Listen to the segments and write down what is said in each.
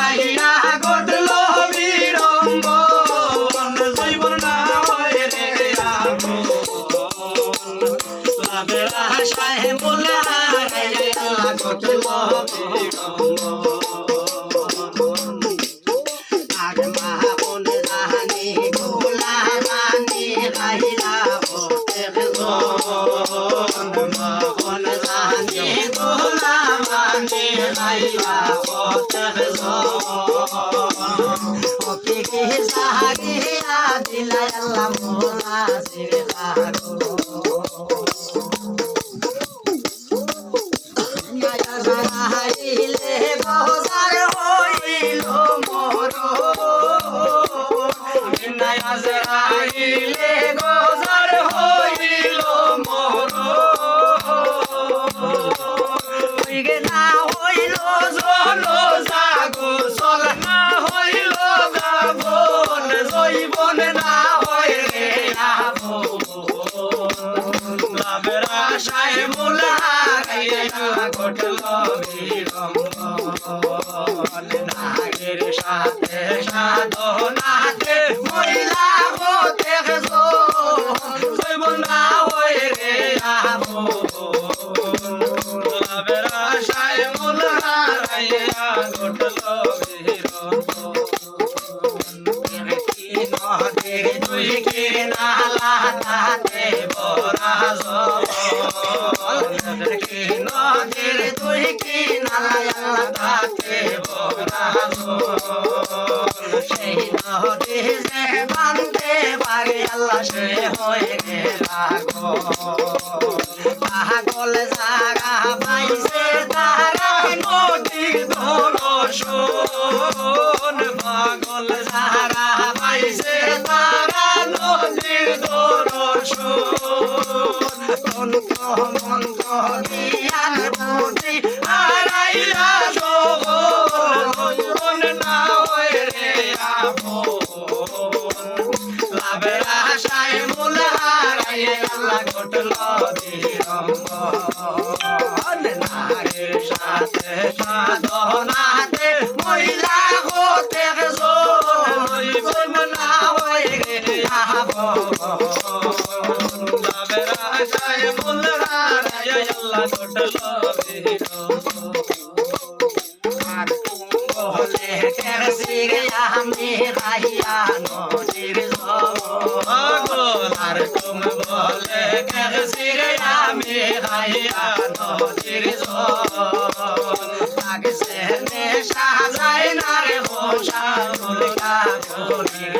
হারাইয়া ঘটল বিড়ম্বন জীবন না হয় রে আপন লাভের আশায় মূল হারাইয়া ঘটল বিড়ম্বন আর মা বোন রানী গোলা রানী রাহিলা পথের জন মা বোন রানী গোলা রানী রাহিলা পথের জন ওকে কে সাহারিয়া দিলা আল্লাহ মোলা সিরা গো হারিলে বজার হইল মোর হারিলে বজার হইল মোর না হইল জল জাগো চল না হইল গাবন জৈবন না হয় রে লাভের আশায় মূল হারাইয়া ঘটল বিড়ম্বন নাগের সাথে সাধনাতে মহিলা হতে জৈবন না হয় রে লাভের আশায় মূল হারাইয়া ঘটল তুই কি নালা তাতে বরাজ কি নদীর তুই কি নালা তাতে বরাজ সেই নদী যে বানতে পারে আল্লাহ সে হয়ে গেলা গো পাগল জাগা পাইছে তারা নদীর দর্শন পাগল জাগা পাইছে তারা নদীর দর্শন মন্ত্র দিয়ার বুঝি হারাইয়া শোভন না হয় রে আপন লাভের আশায় মূল হারাইয়া আল্লাহ ঘটল বিড়ম্বন নারীর সাথে সাধনাতে মহিলা হতে জৈব না হয় রে লাভের আশায় মূল হারাইয়া আল্লাহ ঘটল আর বলে কেসিরে আমি রাহিয়া নদীর আর তুম বলে কেসিরে আমি রাহিয়া নদীর লাগছে নে সাজাই না রে হোসা মুলকা গরির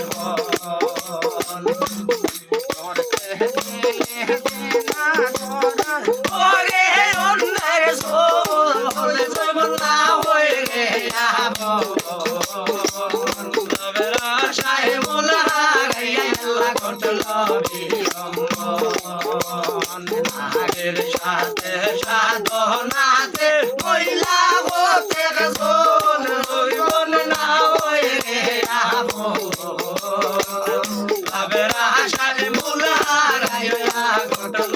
ওরে অন্যের সোল জীবন না হয়ে রে লাভের আশায় মূল হারাইয়া আল্লাহ ঘটল বিড়ম্বন নাগের সাথে সাধনাতে মহিলা হতে জীবন না হয়ে রে লাভের আশায় মূল হারাইয়া ঘটল